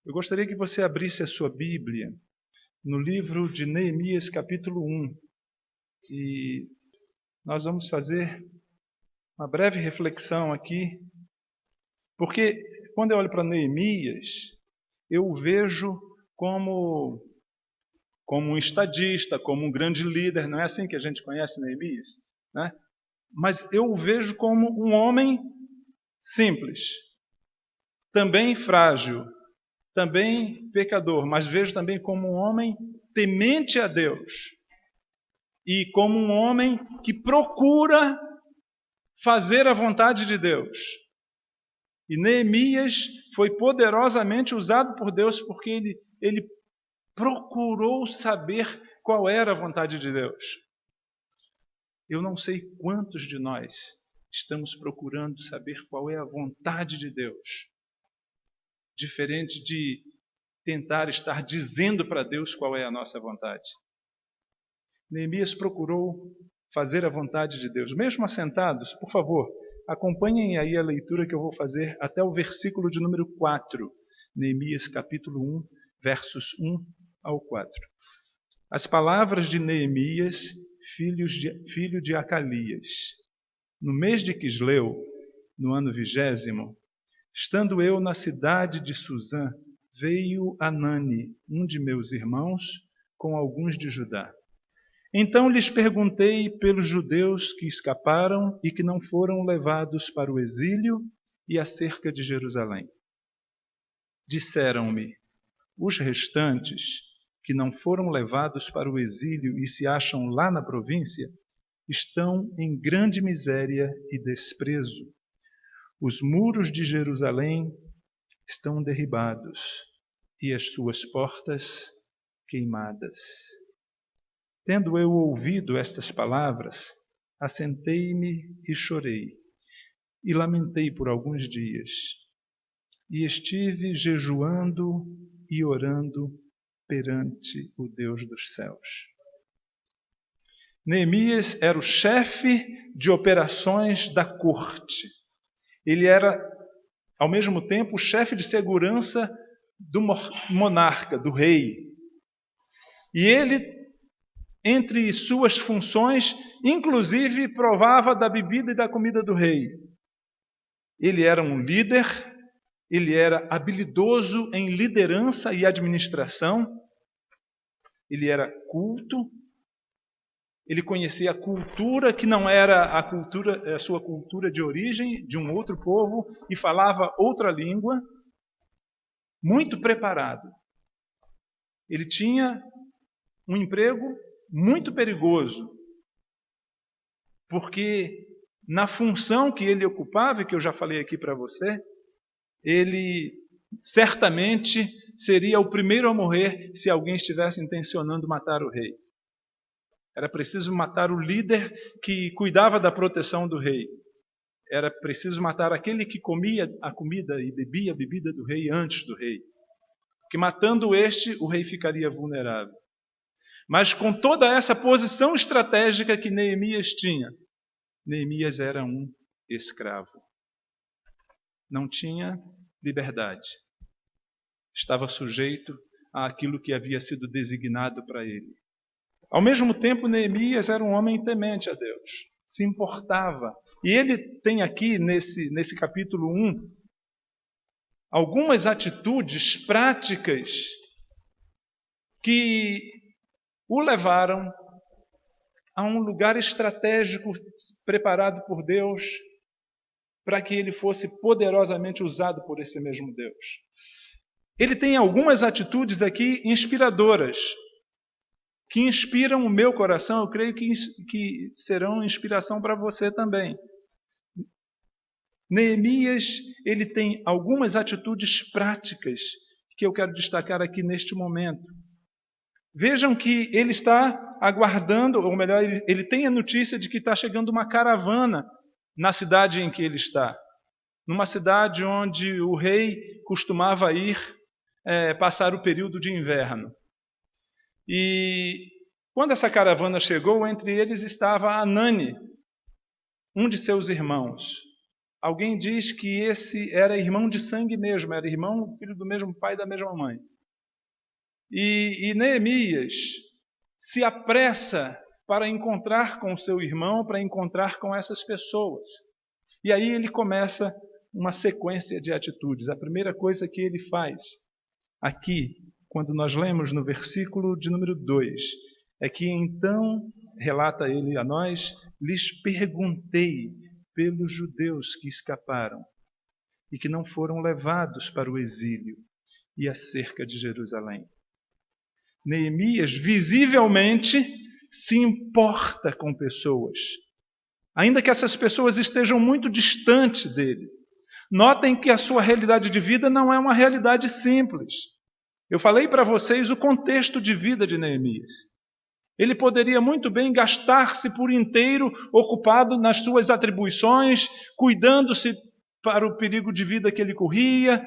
Eu gostaria que você abrisse a sua Bíblia no livro de Neemias, capítulo 1. E nós vamos fazer uma breve reflexão aqui, porque quando eu olho para Neemias, eu o vejo como um estadista, como um grande líder. Não é assim que a gente conhece Neemias, né? Mas eu o vejo como um homem simples, também frágil, também pecador, mas vejo também como um homem temente a Deus e como um homem que procura fazer a vontade de Deus. E Neemias foi poderosamente usado por Deus porque ele procurou saber qual era a vontade de Deus. Eu não sei quantos de nós estamos procurando saber qual é a vontade de Deus, diferente de tentar estar dizendo para Deus qual é a nossa vontade. Neemias procurou fazer a vontade de Deus. Mesmo assentados, por favor, acompanhem aí a leitura que eu vou fazer até o versículo de número 4. Neemias capítulo 1, versos 1 ao 4. As palavras de Neemias, filho de Acalias. No mês de Quisleu, no ano 20º, estando eu na cidade de Suzã, veio Anani, um de meus irmãos, com alguns de Judá. Então lhes perguntei pelos judeus que escaparam e que não foram levados para o exílio e acerca de Jerusalém. Disseram-me, os restantes, que não foram levados para o exílio e se acham lá na província, estão em grande miséria e desprezo. Os muros de Jerusalém estão derribados e as suas portas queimadas. Tendo eu ouvido estas palavras, assentei-me e chorei, e lamentei por alguns dias. E estive jejuando e orando perante o Deus dos céus. Neemias era o chefe de operações da corte. Ele era, ao mesmo tempo, o chefe de segurança do monarca, do rei. E ele, entre suas funções, inclusive provava da bebida e da comida do rei. Ele era um líder, ele era habilidoso em liderança e administração, ele era culto, ele conhecia a cultura que não era a sua cultura de origem, de um outro povo, e falava outra língua, muito preparado. Ele tinha um emprego muito perigoso, porque na função que ele ocupava, e que eu já falei aqui para você, ele certamente seria o primeiro a morrer se alguém estivesse intencionando matar o rei. Era preciso matar o líder que cuidava da proteção do rei. Era preciso matar aquele que comia a comida e bebia a bebida do rei antes do rei. Porque matando este, o rei ficaria vulnerável. Mas com toda essa posição estratégica que Neemias tinha, Neemias era um escravo. Não tinha liberdade. Estava sujeito àquilo que havia sido designado para ele. Ao mesmo tempo, Neemias era um homem temente a Deus, se importava. E ele tem aqui, nesse capítulo 1, algumas atitudes práticas que o levaram a um lugar estratégico preparado por Deus para que ele fosse poderosamente usado por esse mesmo Deus. Ele tem algumas atitudes aqui inspiradoras, que inspiram o meu coração. Eu creio que serão inspiração para você também. Neemias, ele tem algumas atitudes práticas que eu quero destacar aqui neste momento. Vejam que ele está aguardando, ou melhor, ele tem a notícia de que está chegando uma caravana na cidade em que ele está. Numa cidade onde o rei costumava ir passar o período de inverno. E quando essa caravana chegou, entre eles estava Anani, um de seus irmãos. alguém diz que esse era irmão de sangue mesmo, era irmão, filho do mesmo pai e da mesma mãe. E Neemias se apressa para encontrar com o seu irmão, para encontrar com essas pessoas. E aí ele começa uma sequência de atitudes. A primeira coisa que ele faz aqui, quando nós lemos no versículo de número 2, é que então, relata ele a nós, lhes perguntei pelos judeus que escaparam e que não foram levados para o exílio e acerca de Jerusalém. Neemias visivelmente se importa com pessoas, ainda que essas pessoas estejam muito distantes dele. Notem que a sua realidade de vida não é uma realidade simples. Eu falei para vocês o contexto de vida de Neemias. Ele poderia muito bem gastar-se por inteiro ocupado nas suas atribuições, cuidando-se para o perigo de vida que ele corria,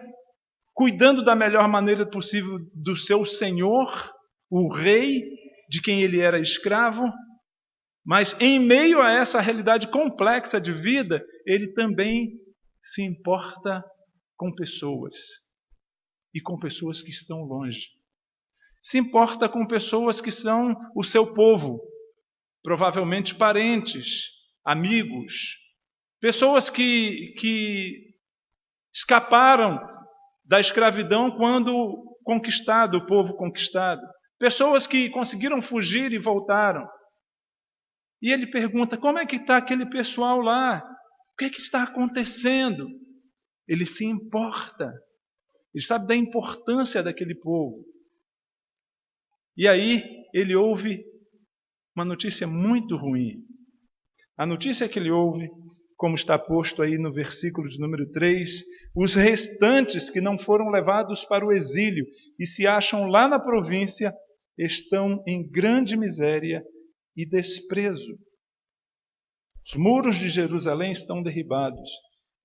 cuidando da melhor maneira possível do seu senhor, o rei, de quem ele era escravo. Mas em meio a essa realidade complexa de vida, ele também se importa com pessoas, e com pessoas que estão longe. Se importa com pessoas que são o seu povo, provavelmente parentes, amigos, pessoas que escaparam da escravidão quando conquistado, o povo conquistado, pessoas que conseguiram fugir e voltaram. E ele pergunta, como é que está aquele pessoal lá? O que é que está acontecendo? Ele se importa, ele sabe da importância daquele povo. E aí ele ouve uma notícia muito ruim. A notícia que ele ouve, como está posto aí no versículo de número 3, os restantes que não foram levados para o exílio e se acham lá na província, estão em grande miséria e desprezo. Os muros de Jerusalém estão derribados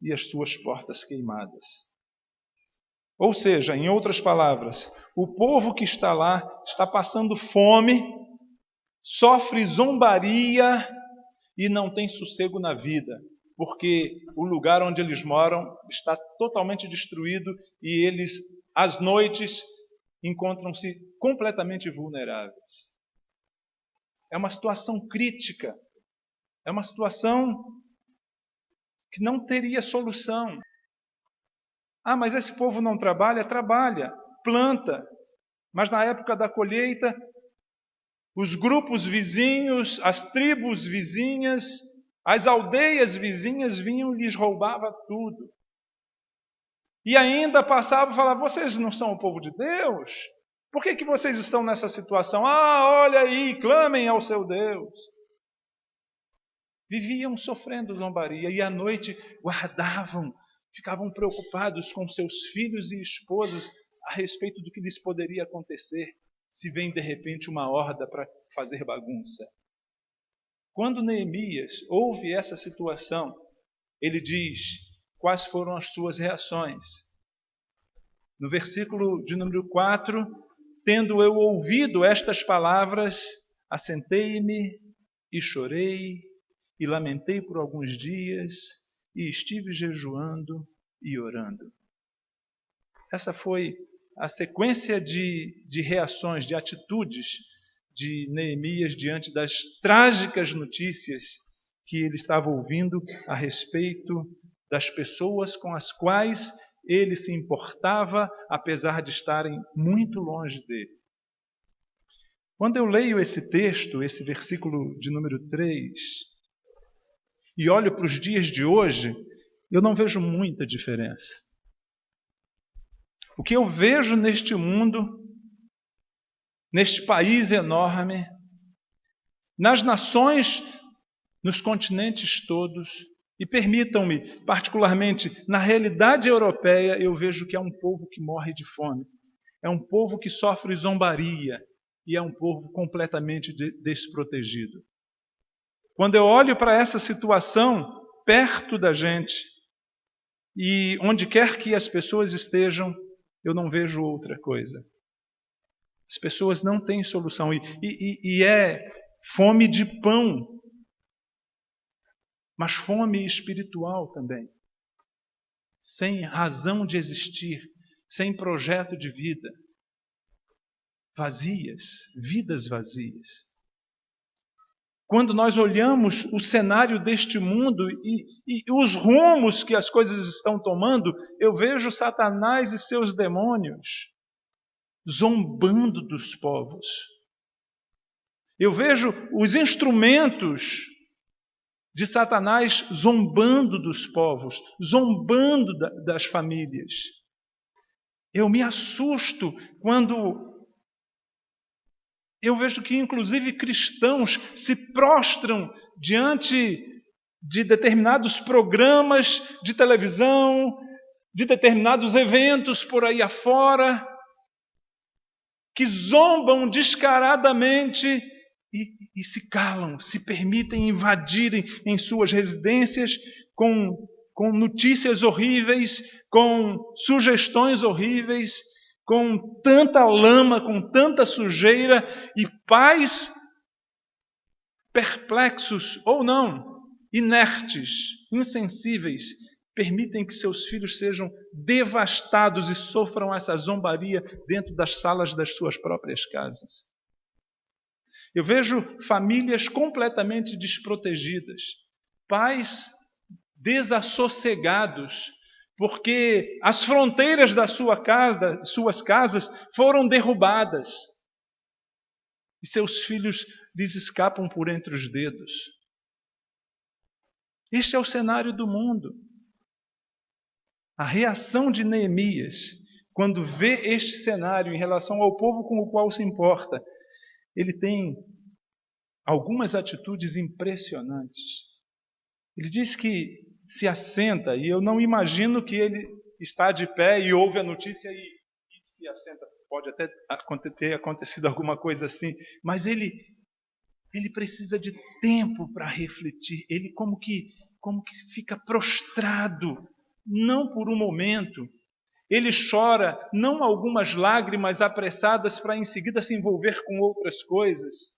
e as suas portas queimadas. Ou seja, em outras palavras, o povo que está lá está passando fome, sofre zombaria e não tem sossego na vida, porque o lugar onde eles moram está totalmente destruído e eles, às noites, encontram-se completamente vulneráveis. É uma situação crítica, é uma situação que não teria solução. Ah, mas esse povo não trabalha? Trabalha, planta. Mas na época da colheita, os grupos vizinhos, as tribos vizinhas, as aldeias vizinhas vinham e lhes roubava tudo. E ainda passava e falava, vocês não são o povo de Deus? Por que vocês estão nessa situação? Ah, olha aí, clamem ao seu Deus. Viviam sofrendo zombaria e à noite guardavam, ficavam preocupados com seus filhos e esposas a respeito do que lhes poderia acontecer se vem de repente uma horda para fazer bagunça. Quando Neemias ouve essa situação, ele diz quais foram as suas reações. No versículo de número 4, tendo eu ouvido estas palavras, assentei-me e chorei e lamentei por alguns dias e estive jejuando e orando. Essa foi a sequência de reações, de atitudes de Neemias diante das trágicas notícias que ele estava ouvindo a respeito das pessoas com as quais ele se importava, apesar de estarem muito longe dele. Quando eu leio esse texto, esse versículo de número 3, e olho para os dias de hoje, eu não vejo muita diferença. O que eu vejo neste mundo, neste país enorme, nas nações, nos continentes todos, e permitam-me, particularmente na realidade europeia, eu vejo que é um povo que morre de fome, é um povo que sofre zombaria e é um povo completamente desprotegido. Quando eu olho para essa situação perto da gente e onde quer que as pessoas estejam, eu não vejo outra coisa. As pessoas não têm solução e é fome de pão, mas fome espiritual também. sem razão de existir, sem projeto de vida. Vazias, vidas vazias. Quando nós olhamos o cenário deste mundo e os rumos que as coisas estão tomando, eu vejo Satanás e seus demônios zombando dos povos. Eu vejo os instrumentos de Satanás zombando dos povos, zombando das famílias. Eu me assusto quando eu vejo que, inclusive, cristãos se prostram diante de determinados programas de televisão, de determinados eventos por aí afora, que zombam descaradamente e se calam, se permitem invadirem em suas residências com notícias horríveis, com sugestões horríveis, com tanta lama, com tanta sujeira, e pais perplexos ou não, inertes, insensíveis, permitem que seus filhos sejam devastados e sofram essa zombaria dentro das salas das suas próprias casas. Eu vejo famílias completamente desprotegidas, pais desassossegados, porque as fronteiras da suas casas foram derrubadas e seus filhos lhes escapam por entre os dedos. Este é o cenário do mundo. A reação de Neemias, quando vê este cenário em relação ao povo com o qual se importa, ele tem algumas atitudes impressionantes. Ele diz que se assenta, e eu não imagino que ele está de pé e ouve a notícia e se assenta. Pode até ter acontecido alguma coisa assim, mas ele precisa de tempo para refletir. Ele como que fica prostrado, não por um momento. Ele chora, não algumas lágrimas apressadas para em seguida se envolver com outras coisas.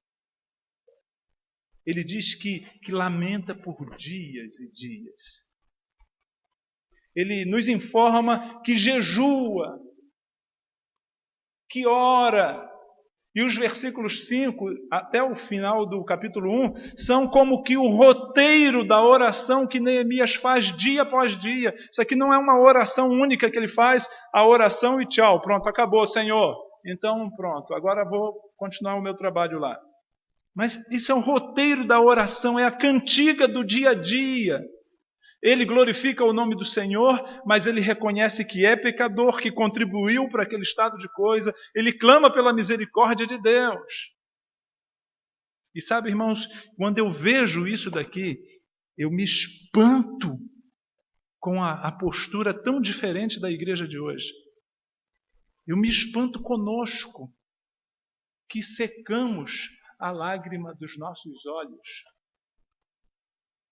Ele diz que lamenta por dias e dias. Ele nos informa que jejua, que ora. E os versículos 5 até o final do capítulo 1 são como que o roteiro da oração que Neemias faz dia após dia. Isso aqui não é uma oração única que ele faz, a oração e tchau, pronto, acabou, Senhor. Então pronto, agora vou continuar o meu trabalho lá. Mas isso é o roteiro da oração, é a cantiga do dia a dia. Ele glorifica o nome do Senhor, mas ele reconhece que é pecador, que contribuiu para aquele estado de coisa. Ele clama pela misericórdia de Deus. E sabe, irmãos, quando eu vejo isso daqui, eu me espanto com a postura tão diferente da igreja de hoje. Eu me espanto conosco, que secamos a lágrima dos nossos olhos.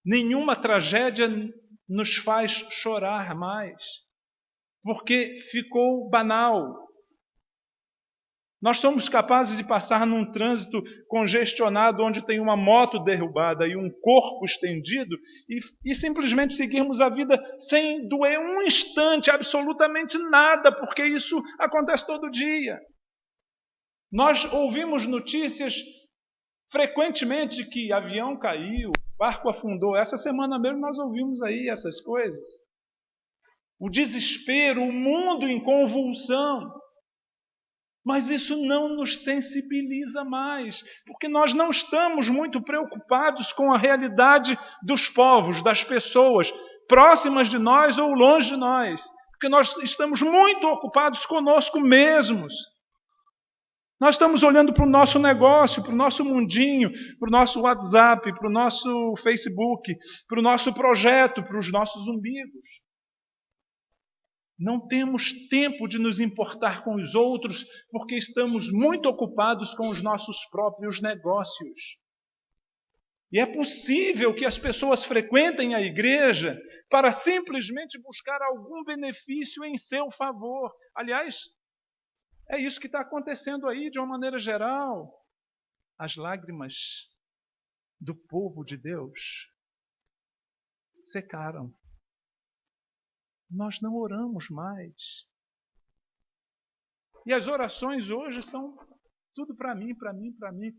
Nenhuma tragédia nos faz chorar mais, porque ficou banal. Nós somos capazes de passar num trânsito congestionado, onde tem uma moto derrubada e um corpo estendido, e simplesmente seguirmos a vida sem doer um instante, absolutamente nada, porque isso acontece todo dia. Nós ouvimos notícias frequentemente que avião caiu, barco afundou. Essa semana mesmo nós ouvimos aí essas coisas. O desespero, o mundo em convulsão. Mas isso não nos sensibiliza mais, porque nós não estamos muito preocupados com a realidade dos povos, das pessoas, próximas de nós ou longe de nós, porque nós estamos muito ocupados conosco mesmos. Nós estamos olhando para o nosso negócio, para o nosso mundinho, para o nosso WhatsApp, para o nosso Facebook, para o nosso projeto, para os nossos umbigos. Não temos tempo de nos importar com os outros, porque estamos muito ocupados com os nossos próprios negócios. E é possível que as pessoas frequentem a igreja para simplesmente buscar algum benefício em seu favor. Aliás, é isso que está acontecendo aí de uma maneira geral. As lágrimas do povo de Deus secaram. nós não oramos mais. E as orações hoje são tudo para mim, para mim, para mim.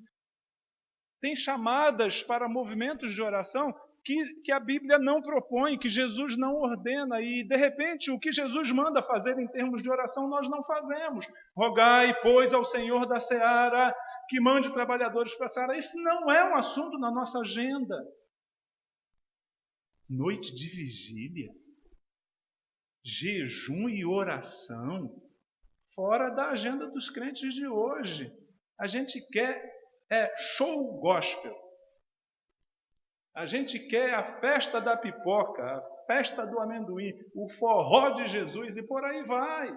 Tem chamadas para movimentos de oração que a Bíblia não propõe, que Jesus não ordena. E, de repente, o que Jesus manda fazer em termos de oração, nós não fazemos. Rogai, pois, ao Senhor da seara que mande trabalhadores para a seara. Esse não é um assunto na nossa agenda. Noite de vigília, jejum e oração, fora da agenda dos crentes de hoje. A gente quer show gospel. A gente quer a festa da pipoca, a festa do amendoim, o forró de Jesus e por aí vai.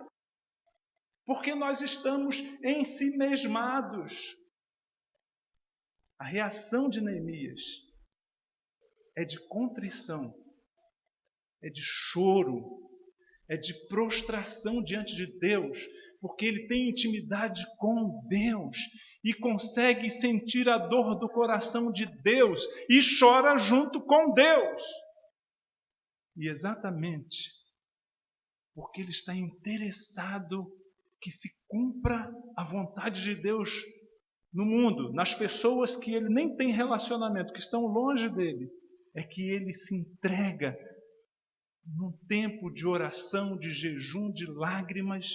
Porque nós estamos ensimesmados. A reação de Neemias é de contrição, é de choro, é de prostração diante de Deus, porque ele tem intimidade com Deus e consegue sentir a dor do coração de Deus e chora junto com Deus. E exatamente porque ele está interessado que se cumpra a vontade de Deus no mundo, nas pessoas que ele nem tem relacionamento, que estão longe dele, é que ele se entrega num tempo de oração, de jejum, de lágrimas,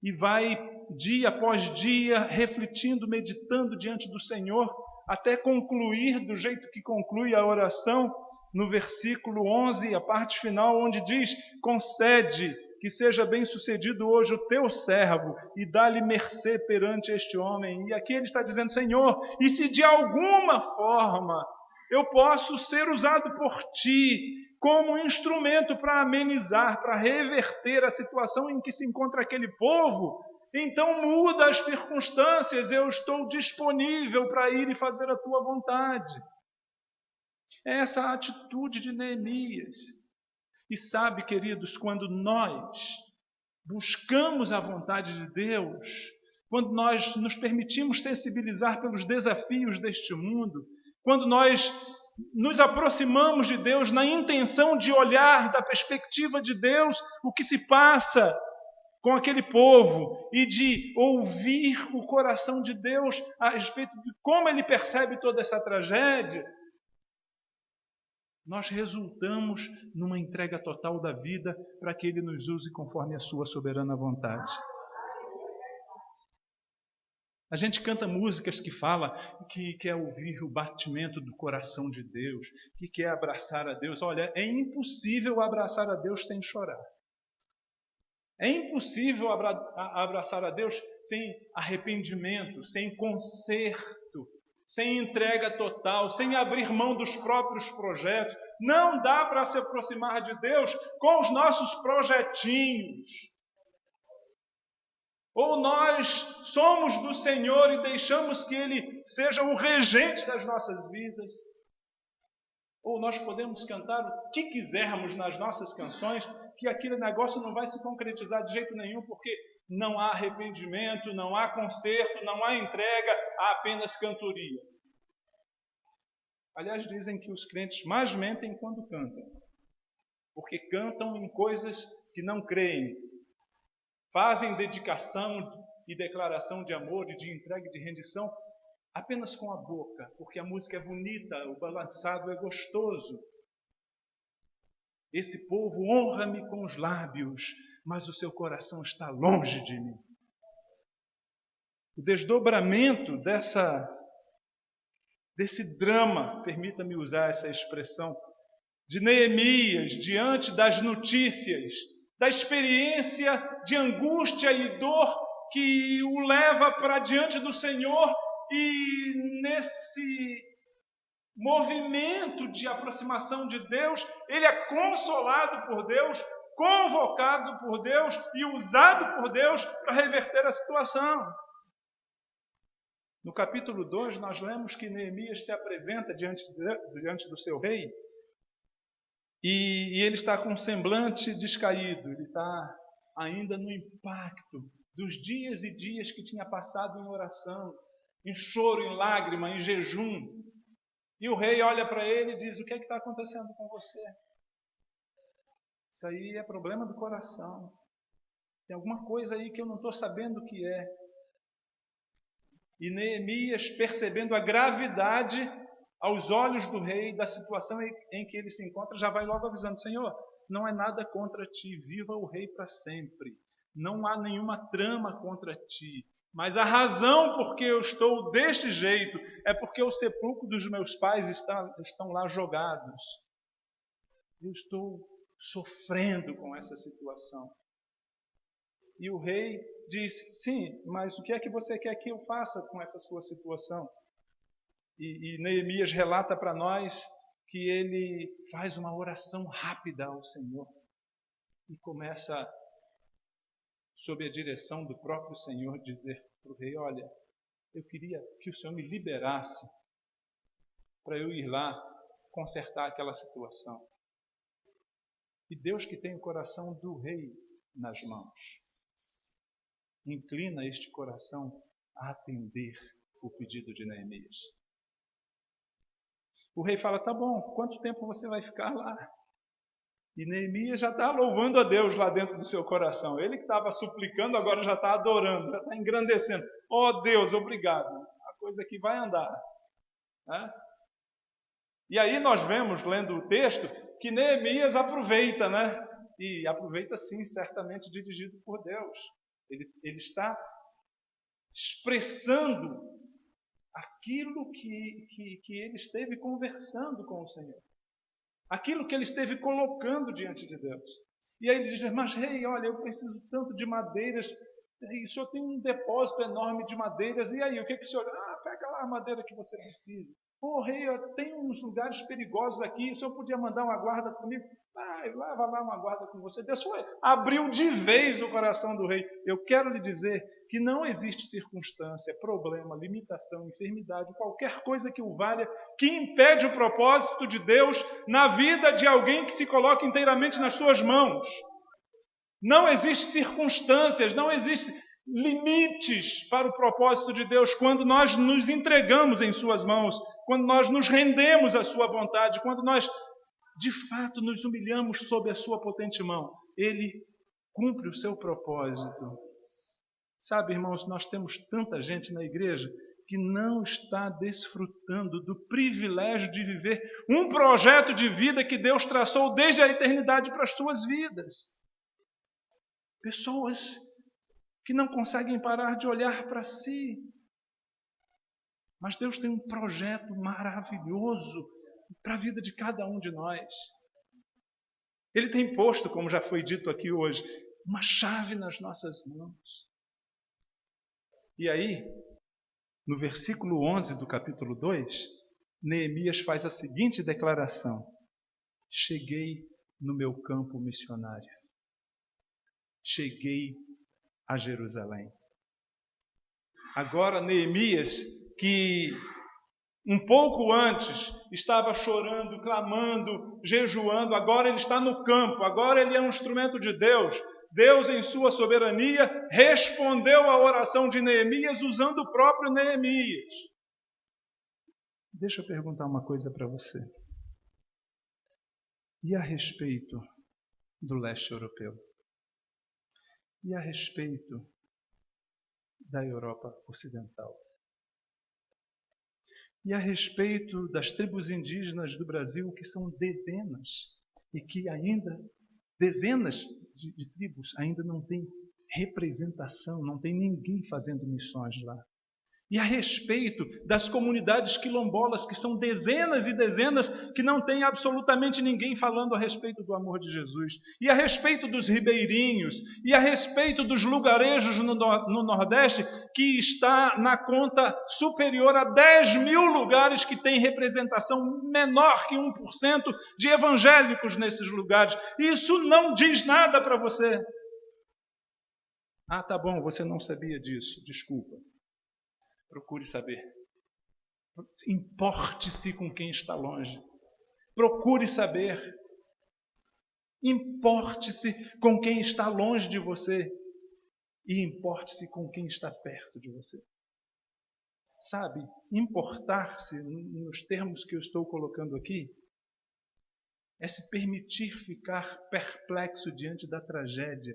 e vai dia após dia refletindo, meditando diante do Senhor, até concluir do jeito que conclui a oração, no versículo 11, a parte final, onde diz: concede que seja bem sucedido hoje o teu servo e dá-lhe mercê perante este homem. E aqui ele está dizendo: Senhor, e se de alguma forma eu posso ser usado por ti como instrumento para amenizar, para reverter a situação em que se encontra aquele povo, então muda as circunstâncias, eu estou disponível para ir e fazer a tua vontade. É essa a atitude de Neemias. E sabe, queridos, quando nós buscamos a vontade de Deus, quando nós nos permitimos sensibilizar pelos desafios deste mundo, quando nós nos aproximamos de Deus na intenção de olhar da perspectiva de Deus o que se passa com aquele povo e de ouvir o coração de Deus a respeito de como ele percebe toda essa tragédia, nós resultamos numa entrega total da vida para que ele nos use conforme a sua soberana vontade. A gente canta músicas que falam que quer ouvir o batimento do coração de Deus, que quer abraçar a Deus. Olha, é impossível abraçar a Deus sem chorar. É impossível abraçar a Deus sem arrependimento, sem conserto, sem entrega total, sem abrir mão dos próprios projetos. Não dá para se aproximar de Deus com os nossos projetinhos. Ou nós somos do Senhor e deixamos que Ele seja o regente das nossas vidas. Ou nós podemos cantar o que quisermos nas nossas canções, que aquele negócio não vai se concretizar de jeito nenhum, porque não há arrependimento, não há conserto, não há entrega, há apenas cantoria. Aliás, dizem que os crentes mais mentem quando cantam, porque cantam em coisas que não creem. Fazem dedicação e declaração de amor e de entrega e de rendição apenas com a boca, porque a música é bonita, o balançado é gostoso. Esse povo honra-me com os lábios, mas o seu coração está longe de mim. O desdobramento desse drama, permita-me usar essa expressão, de Neemias diante das notícias, da experiência de angústia e dor que o leva para diante do Senhor, e nesse movimento de aproximação de Deus, ele é consolado por Deus, convocado por Deus e usado por Deus para reverter a situação. No capítulo 2, nós lemos que Neemias se apresenta diante do seu rei e ele está com um semblante descaído, ele está ainda no impacto dos dias e dias que tinha passado em oração, em choro, em lágrima, em jejum. E o rei olha para ele e diz: o que é que está acontecendo com você? Isso aí é problema do coração. Tem alguma coisa aí que eu não estou sabendo o que é. E Neemias, percebendo a gravidade aos olhos do rei, da situação em que ele se encontra, já vai logo avisando: Senhor, não é nada contra ti, viva o rei para sempre. Não há nenhuma trama contra ti. Mas a razão por que eu estou deste jeito é porque o sepulcro dos meus pais estão lá jogados. Eu estou sofrendo com essa situação. E o rei diz: sim, mas o que é que você quer que eu faça com essa sua situação? E Neemias relata para nós que ele faz uma oração rápida ao Senhor e começa, sob a direção do próprio Senhor, dizer para o rei: olha, eu queria que o Senhor me liberasse para eu ir lá consertar aquela situação. E Deus, que tem o coração do rei nas mãos, inclina este coração a atender o pedido de Neemias. O rei fala: tá bom, quanto tempo você vai ficar lá? E Neemias já está louvando a Deus lá dentro do seu coração. Ele que estava suplicando, agora já está adorando, já está engrandecendo. Oh Deus, obrigado. A coisa aqui vai andar. Né? E aí nós vemos, lendo o texto, que Neemias aproveita, né? E aproveita sim, certamente dirigido por Deus. Ele está expressando aquilo que ele esteve conversando com o Senhor. Aquilo que ele esteve colocando diante de Deus. E aí ele diz: mas rei, olha, eu preciso tanto de madeiras, e o senhor tem um depósito enorme de madeiras, e aí, o que o senhor... pega lá a madeira que você precisa. Rei, tem uns lugares perigosos aqui, o senhor podia mandar uma guarda comigo? Leva lá uma guarda com você. Deus abriu de vez o coração do rei. Eu quero lhe dizer que não existe circunstância, problema, limitação, enfermidade, qualquer coisa que o valha, que impede o propósito de Deus na vida de alguém que se coloca inteiramente nas suas mãos. Não existe circunstâncias, não existem limites para o propósito de Deus quando nós nos entregamos em suas mãos, quando nós nos rendemos à sua vontade, quando nós de fato nos humilhamos sob a sua potente mão. Ele cumpre o seu propósito. Sabe, irmãos, nós temos tanta gente na igreja que não está desfrutando do privilégio de viver um projeto de vida que Deus traçou desde a eternidade para as suas vidas. Pessoas que não conseguem parar de olhar para si. Mas Deus tem um projeto maravilhoso para a vida de cada um de nós. Ele tem posto, como já foi dito aqui hoje, uma chave nas nossas mãos. E aí, no versículo 11 do capítulo 2, Neemias faz a seguinte declaração: cheguei no meu campo missionário. Cheguei a Jerusalém. Agora Neemias, que um pouco antes estava chorando, clamando, jejuando, agora ele está no campo, agora ele é um instrumento de Deus. Deus, em sua soberania, respondeu à oração de Neemias usando o próprio Neemias. Deixa eu perguntar uma coisa para você. E a respeito do leste europeu? E a respeito da Europa Ocidental? E a respeito das tribos indígenas do Brasil, que são dezenas, e que ainda, dezenas de tribos, ainda não têm representação, não tem ninguém fazendo missões lá. E a respeito das comunidades quilombolas, que são dezenas e dezenas, que não tem absolutamente ninguém falando a respeito do amor de Jesus. E a respeito dos ribeirinhos, e a respeito dos lugarejos no Nordeste, que está na conta superior a 10.000 lugares que têm representação menor que 1% de evangélicos nesses lugares. Isso não diz nada para você. Tá bom, você não sabia disso, desculpa. Procure saber. Importe-se com quem está longe. Procure saber. Importe-se com quem está longe de você. E importe-se com quem está perto de você. Sabe, importar-se, nos termos que eu estou colocando aqui, é se permitir ficar perplexo diante da tragédia.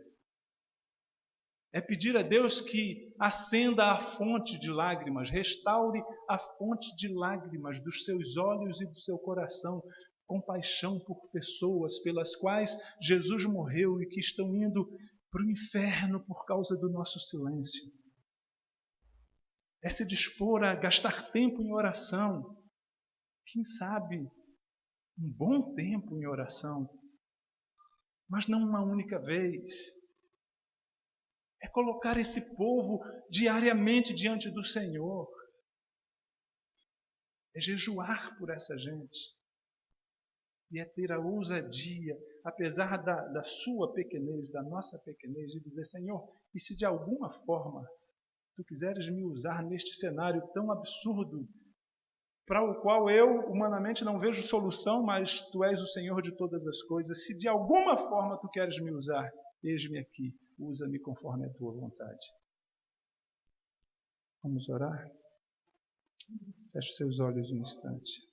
É pedir a Deus que acenda a fonte de lágrimas, restaure a fonte de lágrimas dos seus olhos e do seu coração, compaixão por pessoas pelas quais Jesus morreu e que estão indo para o inferno por causa do nosso silêncio. É se dispor a gastar tempo em oração, quem sabe um bom tempo em oração, mas não uma única vez. É colocar esse povo diariamente diante do Senhor. É jejuar por essa gente. E é ter a ousadia, apesar da sua pequenez, da nossa pequenez, de dizer: Senhor, e se de alguma forma Tu quiseres me usar neste cenário tão absurdo, para o qual eu humanamente não vejo solução, mas Tu és o Senhor de todas as coisas, se de alguma forma Tu queres me usar, eis-me aqui, usa-me conforme a Tua vontade. Vamos orar? Feche seus olhos um instante.